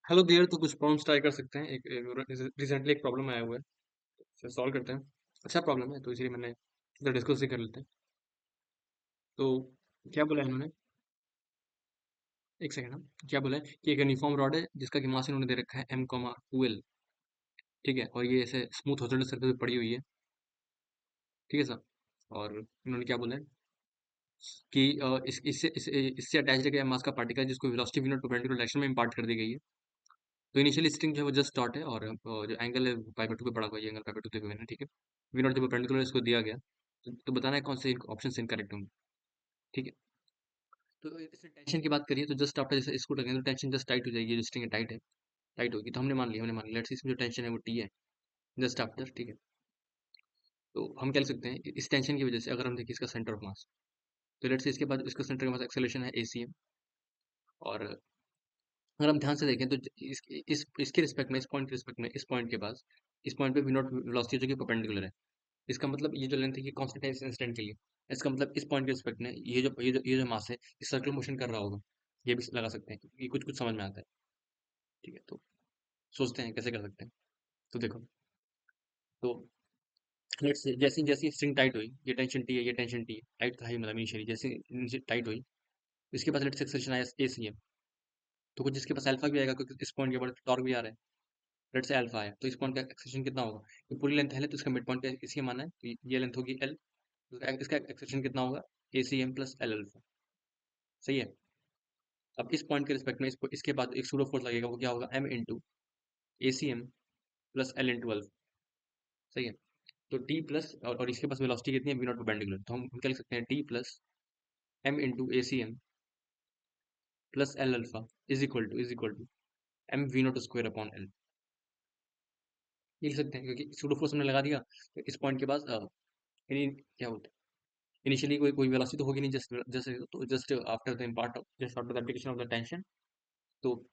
Hello there तो कुछ problems try कर सकते हैं। रिसेंटली एक प्रॉब्लम आया हुआ है, तो सॉल्व करते हैं। अच्छा प्रॉब्लम है तो इसलिए मैंने सोचा डिस्कस ही कर लेते हैं। तो क्या बोला है इन्होंने? एक सेकंड। क्या बोला है कि एक यूनिफॉर्म रॉड है जिसका कि मास इन्होंने दे रखा है m, 2l। ठीक है, और ये ऐसे स्मूथ हॉरिजॉन्टल सरफेस पे पड़ी हुई है। ठीक है सर। और इन्होंने क्या बोला है कि इससे अटैच गया मास का पार्टिकल है जिसको वेलोसिटी v0 परपेंडिकुलर डायरेक्शन में इम्पार्ट कर दी गई है। तो इनिशियली स्ट्रिंग जो है वो जस्ट डॉट है, और जो एंगल है पाई बाय 2 पे पड़ा हुआ है, ये एंगल पाई बाय 2 पे मैंने, ठीक है। v0 जो परपेंडिकुलर इसको दिया गया, तो बताना है कौन से ऑप्शन इनकरेक्ट होंगे। ठीक है। तो इसमें टेंशन की बात करिए तो जस्ट आफ्टर जैसे इसको रखेंगे तो टेंशन जस्ट टाइट हो जाएगी। जो स्ट्रिंग है टाइट होगी, तो हमने मान लिया लेट्स इसमें जो टेंशन है वो टी है जस्ट आफ्टर। ठीक है। तो हम क्या लिख सकते हैं इस टेंशन की वजह से, अगर हम देखिए इसका सेंटर ऑफ मास, तो लेट्स इसके बाद इसका सेंटर का मास एक्सेलरेशन है ACM। और अगर हम ध्यान से देखें तो इसके रिस्पेक्ट में, इस पॉइंट के रिस्पेक्ट में, इस पॉइंट के पास, इस पॉइंट पे v0 वेलोसिटी जो कि परपेंडिकुलर है। इसका मतलब ये जो लेंथ है ये कांस्टेंट है इस इंस्टेंट के लिए। इसका मतलब इस पॉइंट के रिस्पेक्ट में ये जो मास है ये सर्कुलर मोशन कर रहा होगा। ये भी लगा सकते हैं, ये कुछ कुछ समझ में आता है। ठीक है, तो सोचते हैं कैसे कर सकते हैं। तो देखो, तो लेट्स जैसे जैसे स्ट्रिंग टाइट हुई, ये टेंशन टी है, ये टेंशन टी है, टाइट था ही मतलब इनिशियली, जैसे टाइट हुई, इसके पास लेट्स एक्सेलरेशन आया ACM। तो कुछ जिसके पास अल्फा भी आएगा क्योंकि इस पॉइंट के बाद टॉर्क भी आ रहा है। लेट्स से अल्फा आया तो इस पॉइंट का एक्सेलरेशन कितना होगा? ये पूरी लेंथ है तो इसका मिड पॉइंट इसके माना है, तो ये लेंथ होगी L। तो इसका एक्सेलरेशन कितना होगा? ACM plus L alpha. सही है। अब इस पॉइंट के रिस्पेक्ट में इसके बाद एक सूडो फोर्स लगेगा, वो क्या होगा? M into ACM plus L into alpha. सही है। तो टी प्लस और इसके पास वेलोसिटी कितनी है? v0 परपेंडिकुलर, तो हम क्या लिख सकते हैं T plus M into ACM plus L alpha is equal to M v0 square upon L। ये लिख सकते हैं क्योंकि सूडो फोर्स हमने लगा दिया, तो इस पॉइंट के पास क्या बोलते हैं, इनिशियली कोई कोई वेलोसिटी तो होगी नहीं, जस्ट जैसे तो just after the application of the tension, तो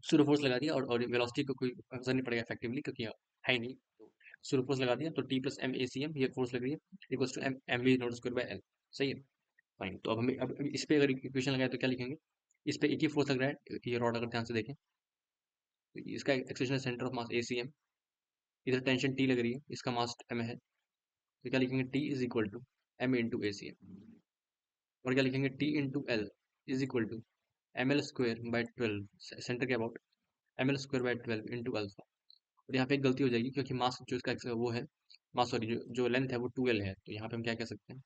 सूडो फोर्स लगा दिया, और वेलोसिटी को कोई असर नहीं पड़ेगा इफेक्टिवली क्योंकि है ही नहीं। तो सूडो फोर्स लगा दिया, तो T plus M A C M ये फोर्स लग रही है equals to M V not square by L. सही है। फाइन, तो अब हमें अब इस पे अगर इक्वेशन लगाए तो क्या लिखेंगे? इस पे एक ही फोर्स लग रहा है, ये रॉड अगर ध्यान से देखें तो इसका acceleration centre of mass ACM, इधर टेंशन टी लग रही है, इसका मास m है, तो क्या लिखेंगे t is equal to m into ACM। और क्या लिखेंगे t into L is equal to ml² by 12, centre के about ml² by 12 into alpha. और यहाँ पे एक गलती हो जाएगी क्योंकि मास जो इसका वो है, मास सॉरी जो लेंथ है वो 2l है, तो यहाँ पे हम क्या कह सकते हैं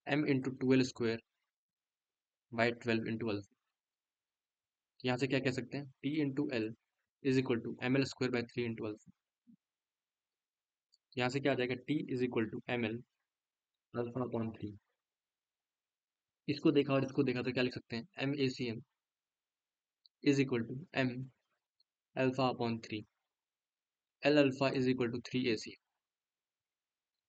m into 2l² by 12 into alpha. यहाँ से क्या कह सकते हैं t into L is equal to ml² by 3 into alpha. यहाँ से क्या आ जाएगा t is equal to ml alpha upon 3। इसको देखा और इसको देखा तो क्या लिख सकते हैं m ACM is equal to m alpha upon 3। L alpha is equal to 3 ACM।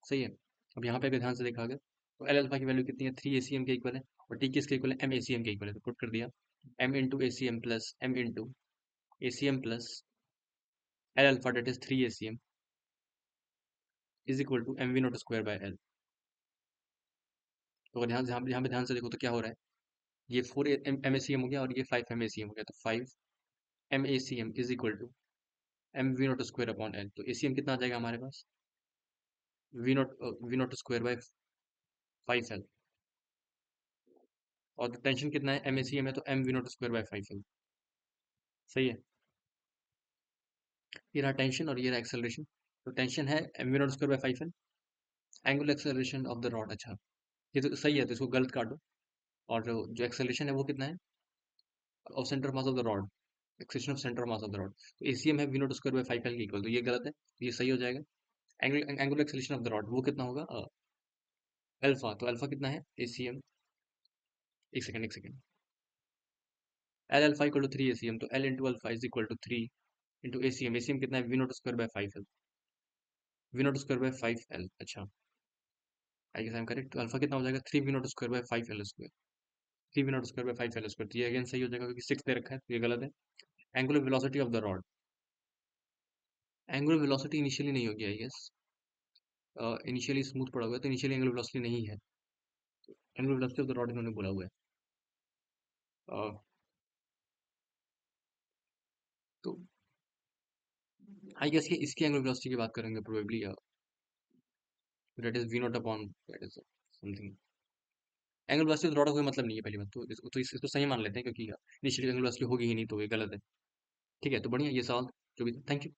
सही है। अब यहाँ पे अगर ध्यान से देखा अगर, तो एल अल्फा की वैल्यू कितनी है? 3 ACM के इक्वल है, और टी किसके इक्वल है? M ACM के इक्वल है, तो पुट कर दिया m into ACM plus m into ACM plus L alpha that is 3 ACM is equal to mv0 square by L. तो अगर यहाँ पे ध्यान से देखो तो क्या हो रहा है, ये 4 MACM हो गया और ये 5 MACM हो गया, तो 5 MACM is equal to mv0 square upon L. तो ACM कितना आ जाएगा हमारे पास? v0 square by 5L। और टेंशन कितना है? MACM है तो mv0 स्क्वायर बाय 5L। सही है। ये रहा टेंशन और ये रहा एक्सेलरेशन। तो टेंशन है mv0 square by 5L। Angular acceleration of the rod, अच्छा ये तो सही है, तो इसको गलत काटो। और जो एक्सेलरेशन है वो कितना है? Of centre mass of the rod, acceleration of centre mass of the rod, तो ACM है v0 स्क्वायर बाय 5L के इक्वल, तो ये गलत है, तो ये सही हो जाएगा। Angular acceleration of the rod वो कितना होगा? अल्फा, तो अल्फा कितना है? ACM, एक second, L alpha equal to 3 ACM, तो L into alpha is equal to 3 into ACM कितना है? v0 square by 5L। अच्छा, I guess I am correct. तो अल्फा कितना हो जाएगा? 3v0 square by 5L square. 3v0 square by 5L square, तो ये अगेन सही हो जाएगा क्योंकि 6 दे रखा है, तो ये गलत है। Angular velocity of the rod, angular velocity initially नहीं होगी आई गेस, इनिशियली स्मूथ पड़ा हुआ है तो इनिशियली एंगुलर वेलोसिटी नहीं है। Angular velocity of the rod इन्होंने बोला हुआ है। आई गेस कि इसकी एंगुलर वेलोसिटी की बात करेंगे probably, that is V not upon that is something. Angular velocity तो थोड़ा कोई मतलब नहीं है पहली बात तो, इसको सही मान लेते हैं क्योंकि इनिशियली एंगुलर वेलोसिटी होगी ही नहीं तो ये गलत है। ठीक है, तो बढ़िया ये सवाल जो भी, थैंक यू।